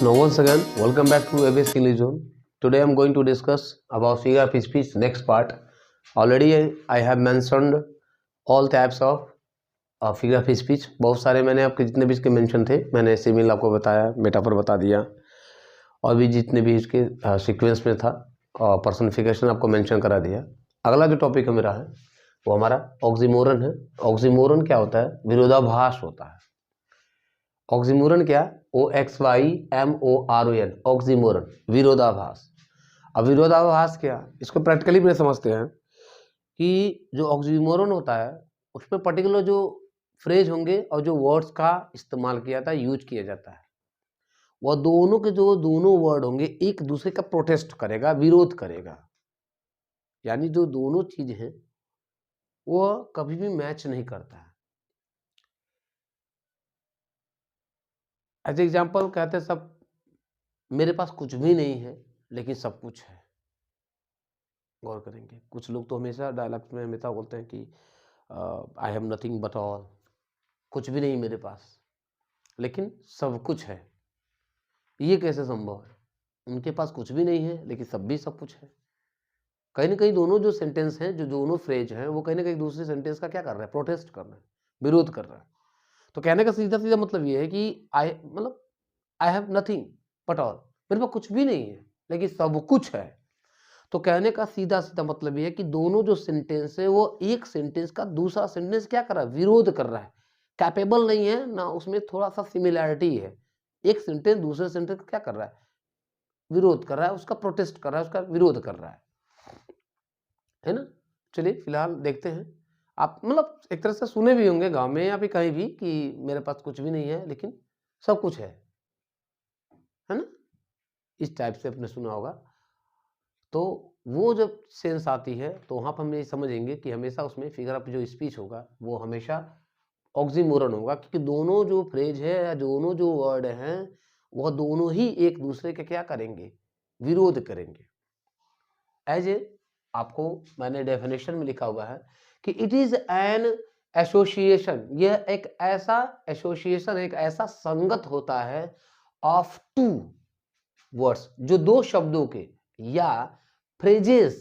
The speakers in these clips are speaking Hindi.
Now once again, welcome back to ABS English Zone. Today I am going to discuss about figure of speech next part. Already I have mentioned all types of figure of speech. बहुत सारे मैंने आपके जितने भी इसके मेंशन थे मैंने सिमिल आपको बताया, मेटाफर बता दिया और भी जितने भी इसके सीक्वेंस में था और पर्सनिफिकेशन आपको मेंशन करा दिया। अगला जो टॉपिक मेरा है वो हमारा ऑक्सीमोरन है। ऑक्सीमोरन क्या होता है? विरोधाभास होता है। ऑक्सीमोरन क्या? OXYMORON, ऑक्सीमोरन, विरोधाभास। अब विरोधाभास क्या, इसको प्रैक्टिकली भी समझते हैं कि जो ऑक्सीमोरन होता है उसमें पर्टिकुलर जो फ्रेज होंगे और जो वर्ड्स का इस्तेमाल किया जाता है, यूज किया जाता है, वह दोनों के जो दोनों वर्ड होंगे एक दूसरे का प्रोटेस्ट करेगा, विरोध करेगा। यानी जो दोनों चीज हैं वो कभी भी मैच नहीं करता है। एज एग्जाम्पल कहते हैं सब मेरे पास कुछ भी नहीं है लेकिन सब कुछ है। गौर करेंगे, कुछ लोग तो हमेशा डायलॉग्स में हमेशा बोलते हैं कि I have nothing but all, कुछ भी नहीं मेरे पास लेकिन सब कुछ है। ये कैसे संभव है? उनके पास कुछ भी नहीं है लेकिन सब कुछ है। कहीं ना कहीं दोनों जो सेंटेंस हैं, जो दोनों फ्रेज हैं, वो कहीं ना कहीं दूसरे सेंटेंस का क्या कर रहा है? प्रोटेस्ट कर रहा है, विरोध कर रहा है। तो कहने का सीधा सीधा मतलब ये है कि I have nothing but all, मेरे पास कुछ भी नहीं है लेकिन सब कुछ है। तो कहने का सीधा सीधा मतलब ये है कि दोनों जो सेंटेंस है वो एक सेंटेंस का दूसरा सेंटेंस क्या कर रहा है? विरोध कर रहा है। कैपेबल नहीं है ना, उसमें थोड़ा सा सिमिलैरिटी है। एक सेंटेंस दूसरे सेंटेंस का क्या कर रहा है? विरोध कर रहा है, उसका प्रोटेस्ट कर रहा है, उसका विरोध कर रहा है ना। चलिए फिलहाल देखते हैं। आप एक तरह से सुने भी होंगे गांव में या फिर कहीं भी कि मेरे पास कुछ भी नहीं है लेकिन सब कुछ है ना। इस टाइप से आपने सुना होगा। तो वो जब सेंस आती है तो वहाँ पर हम ये समझेंगे कि हमेशा उसमें फिगर ऑफ जो स्पीच होगा वो हमेशा ऑक्सीमोरन होगा, क्योंकि दोनों जो फ्रेज है या दोनों जो वर्ड हैं वह दोनों ही एक दूसरे के क्या करेंगे? विरोध करेंगे। एज ए आपको मैंने डेफिनेशन में लिखा हुआ है कि इट इज एन एसोसिएशन। यह एक ऐसा एसोसिएशन, एक ऐसा संगत होता है ऑफ टू वर्ड्स, जो दो शब्दों के या फ्रेजेस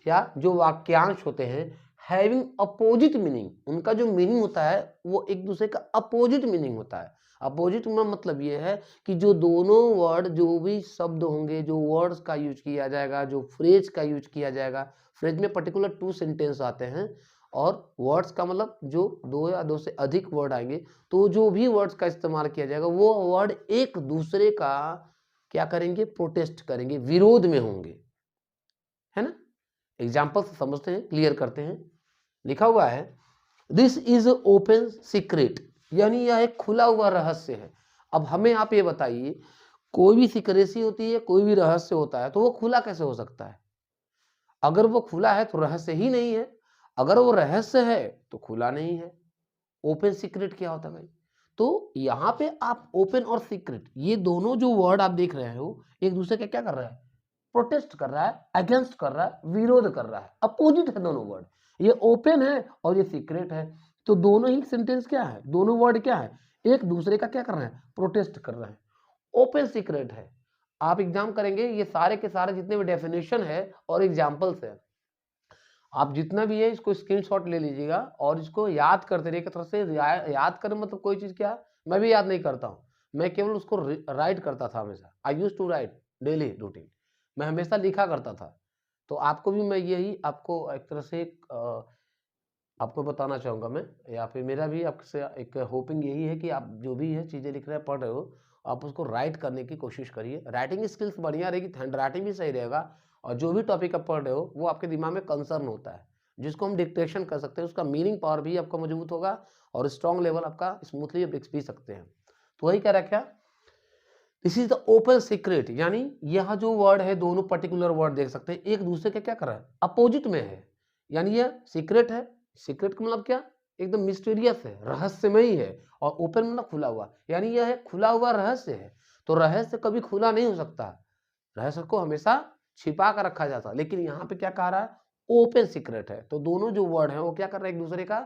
या जो वाक्यांश होते हैं हैविंग अपोजिट मीनिंग, उनका जो मीनिंग होता है वो एक दूसरे का अपोजिट मीनिंग होता है। अपोजिट में मतलब ये है कि जो दोनों वर्ड, जो भी शब्द होंगे, जो वर्ड्स का यूज किया जाएगा, जो फ्रेज का यूज किया जाएगा, फ्रेज में पर्टिकुलर 2 सेंटेंस आते हैं और वर्ड्स का मतलब जो 2 या 2 से अधिक वर्ड आएंगे, तो जो भी वर्ड्स का इस्तेमाल किया जाएगा वो वर्ड एक दूसरे का क्या करेंगे? प्रोटेस्ट करेंगे, विरोध में होंगे, है ना। एग्जाम्पल से समझते हैं, क्लियर करते हैं। लिखा हुआ है दिस इज ओपन सीक्रेट, यानी यह एक खुला हुआ रहस्य है। अब हमें आप ये बताइए, कोई भी सीक्रेसी होती है, कोई भी रहस्य होता है तो वो खुला कैसे हो सकता है? अगर वो खुला है तो रहस्य ही नहीं है, अगर वो रहस्य है तो खुला नहीं है। ओपन सीक्रेट क्या होता है भाई? तो यहाँ पे आप ओपन और सीक्रेट, ये दोनों जो वर्ड आप देख रहे हो एक दूसरे का क्या कर रहा है? प्रोटेस्ट कर रहा है, अगेंस्ट कर रहा है, विरोध कर रहा है, अपोजिट है दोनों वर्ड। ये ओपन है और ये सीक्रेट है, तो दोनों ही सेंटेंस क्या है? दोनों वर्ड क्या है? एक दूसरे का क्या कर रहे हैं? प्रोटेस्ट कर रहे हैं। ओपन सीक्रेट है। आप एग्जाम करेंगे, ये सारे के सारे जितने भी डेफिनेशन है और एग्जाम्पल्स है, आप जितना भी है इसको स्क्रीनशॉट ले लीजिएगा और इसको याद करते रहिए। तरह से याद करें मतलब कोई चीज क्या, मैं भी याद नहीं करता हूँ, मैं केवल उसको राइट करता था हमेशा। I use to write daily routine, मैं हमेशा लिखा करता था। तो आपको भी मैं यही आपको एक तरह से आपको बताना चाहूँगा मैं, या फिर मेरा भी आपसे एक होपिंग यही है कि आप जो भी है चीज़ें लिख रहे हैं, पढ़ रहे हो, आप उसको राइट करने की कोशिश करिए। राइटिंग स्किल्स बढ़िया रहेगी, हैंड राइटिंग भी सही रहेगा और जो भी टॉपिक आप पढ़ रहे हो वो आपके दिमाग में कंसर्न होता है, जिसको हम डिक्टेशन कर सकते हैं, उसका मीनिंग पावर भी आपका मजबूत होगा और स्ट्रॉन्ग लेवल आपका स्मूथली आप लिख भी सकते हैं। तो वही कह रहा क्या, this is the open secret, यानी यह जो वर्ड है, दोनों पर्टिकुलर वर्ड देख सकते हैं एक दूसरे के क्या कर रहा है? अपोजिट में है। यानी यह सीक्रेट है। सीक्रेट का मतलब क्या? एकदम मिस्टीरियस है, रहस्यमयी है। और ओपन मतलब खुला हुआ, यानी यह एक खुला हुआ रहस्य है। तो रहस्य कभी खुला नहीं हो सकता, रहस्य को हमेशा छिपा कर रखा जाता है। लेकिन यहाँ पे क्या कह रहा है? ओपन सीक्रेट है। तो दोनों जो वर्ड है वो क्या कर रहे हैं? एक दूसरे का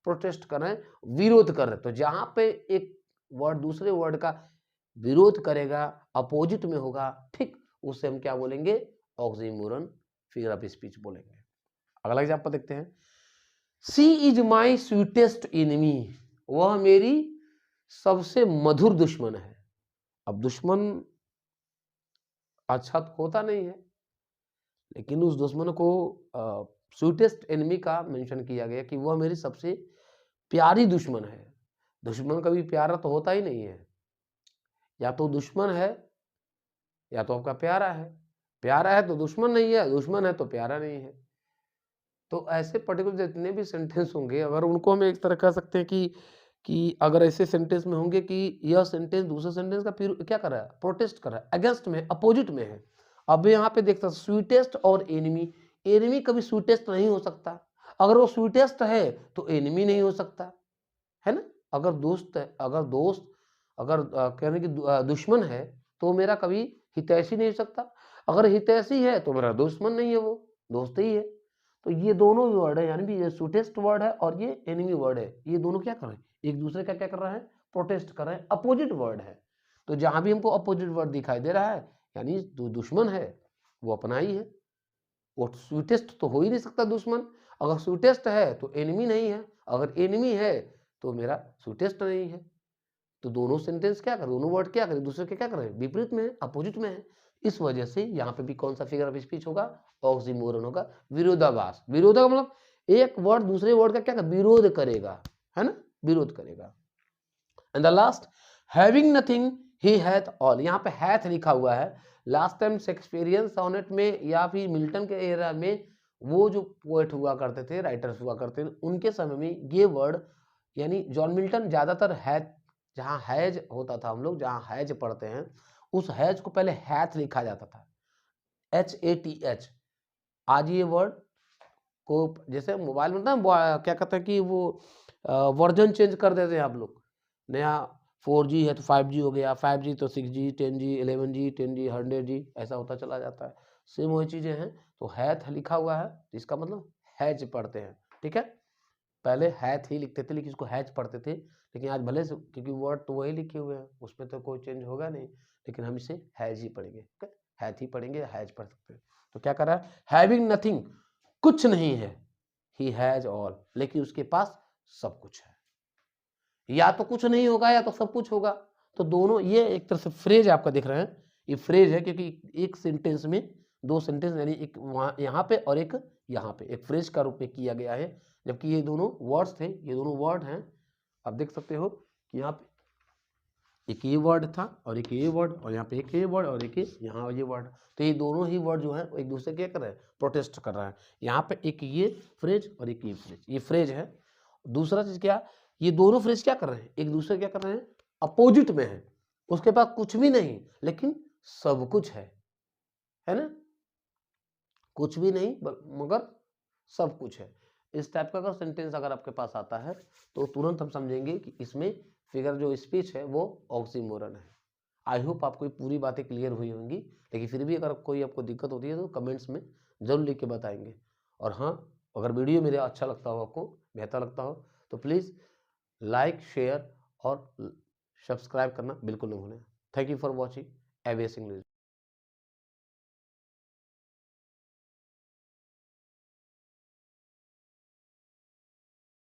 प्रोटेस्ट कर रहे हैं, विरोध कर रहे हैं। तो जहां पे एक वर्ड दूसरे वर्ड का विरोध करेगा, अपोजिट में होगा, ठीक, उससे हम क्या बोलेंगे? ऑक्सीमोरन फिगर ऑफ स्पीच बोलेंगे। अगला एग्जांपल देखते हैं। She is my sweetest enemy, वह मेरी सबसे मधुर दुश्मन है। अब दुश्मन अच्छा तो होता नहीं है, लेकिन उस दुश्मन को स्वीटेस्ट एनिमी का मेंशन किया गया कि वह मेरी सबसे प्यारी दुश्मन है। दुश्मन कभी प्यारा तो होता ही नहीं है, या तो दुश्मन है या तो आपका प्यारा है। प्यारा है तो दुश्मन नहीं है, दुश्मन है तो प्यारा नहीं है। तो ऐसे पर्टिकुलर जितने भी सेंटेंस होंगे, अगर उनको हम एक तरह कह सकते हैं कि अगर ऐसे सेंटेंस में होंगे कि यह सेंटेंस दूसरे सेंटेंस का फिर क्या कर रहा है? प्रोटेस्ट कर रहा है, अगेंस्ट में, अपोजिट में है। अब यहाँ पे देख सकते स्वीटेस्ट और एनिमी, एनिमी कभी स्वीटेस्ट नहीं हो सकता। अगर वो स्वीटेस्ट है तो एनिमी नहीं हो सकता, है ना? अगर दोस्त है, अगर कहने की दुश्मन है तो मेरा कभी हितैषी नहीं हो सकता। अगर हितैषी है तो मेरा दुश्मन नहीं है, वो दोस्त ही है। तो ये दोनों वर्ड है, यानी ये स्वीटेस्ट वर्ड है और ये एनिमी वर्ड है, ये दोनों क्या कर रहे हैं? एक दूसरे का क्या कर रहा है? प्रोटेस्ट कर रहे हैं, अपोजिट वर्ड है। तो जहां भी हमको अपोजिट वर्ड दिखाई दे रहा है, यानी जो दुश्मन है वो अपना ही है। वो स्वीटेस्ट तो हो ही नहीं सकता दुश्मन। अगर स्वीटेस्ट है तो एनिमी नहीं है, अगर एनिमी है तो मेरा स्वीटेस्ट नहीं है। तो दोनों सेंटेंस क्या कर, दोनों वर्ड क्या करें? दूसरे के क्या करें? विपरीत में है, अपोजिट में है। इस वजह से यहाँ पे भी कौन सा फिगर ऑफ स्पीच होगा? ऑक्सीमोरन होगा, विरोधाभास। विरोध का मतलब एक वर्ड दूसरे वर्ड का क्या कर, विरोध करेगा, है ना? विरोध करेगा। And the last, having nothing he hath all, यहाँ पे हैथ लिखा हुआ है। लास्ट टाइम शेक्सपियरियन सोनेट में या फिर मिल्टन के एरा में वो जो पोएट हुआ करते थे, राइटर्स हुआ करते थे, उनके समय में ये वर्ड, यानी जॉन मिल्टन ज्यादातर हैथ, जहाँ हैज होता था, हम लोग जहाँ हैज पढ़ते हैं, उस हैज को पहले हैथ लिखा जाता था, HATH। आज ये वर्ड को जैसे मोबाइल में ना क्या कहते हैं कि वो वर्जन चेंज कर देते हैं आप लोग, नया 4G है तो 5G हो गया, 5G तो 6G, 10G, 11G, 10G, 100G, ऐसा होता चला जाता है। सेम वही चीज़ें हैं। तो हैथ लिखा हुआ है, इसका मतलब हैज पढ़ते हैं, ठीक है? पहले हैथ ही लिखते थे, लेकिन इसको हैज पढ़ते थे। लेकिन आज भले से, क्योंकि वर्ड तो वही लिखे हुए हैं, उसमें तो कोई चेंज होगा नहीं, लेकिन हम इसे हैज ही पढ़ेंगे, हैथ ही पढ़ेंगे, हैज पढ़ सकते हैं। तो क्या कर रहा है? हैविंग नथिंग, कुछ नहीं है, ही हैज ऑल, लेकिन उसके पास सब कुछ है। या तो कुछ नहीं होगा या तो सब कुछ होगा। तो दोनों, ये एक तरह से फ्रेज आपका देख रहे हैं, ये फ्रेज है, क्योंकि एक सेंटेंस में दो सेंटेंस, यानी एक वहाँ यहाँ पे और एक यहाँ पे, एक फ्रेज का रूप में किया गया है। जबकि ये दोनों वर्ड्स थे, ये दोनों वर्ड हैं। आप देख सकते हो कि यहाँ पे एक ये वर्ड था और एक ये वर्ड, और यहाँ पे एक ये वर्ड और एक यहाँ ये वर्ड। तो ये दोनों ही वर्ड जो है एक दूसरे क्या कर रहे हैं? प्रोटेस्ट कर रहे हैं। यहाँ पे एक ये फ्रेज और एक ये फ्रेज, ये फ्रेज है। दूसरा चीज क्या, ये दोनों फ्रेज क्या कर रहे हैं? एक दूसरे क्या कर रहे हैं? अपोजिट में है। उसके पास कुछ भी नहीं लेकिन सब कुछ है ना? कुछ भी नहीं मगर सब कुछ है। इस टाइप का अगर सेंटेंस अगर आपके पास आता है तो तुरंत हम समझेंगे कि इसमें फिगर जो स्पीच है वो ऑक्सीमोरन है। आई होप आपको पूरी बातें क्लियर हुई होंगी, लेकिन फिर भी अगर कोई आपको दिक्कत होती है तो कमेंट्स में जरूर लिख के बताएंगे। और हाँ, अगर वीडियो मेरा अच्छा लगता हो, आपको बेहतर लगता हो, तो प्लीज़ लाइक, शेयर और सब्सक्राइब करना बिल्कुल नहीं भूलें। Thank you for watching aviation news.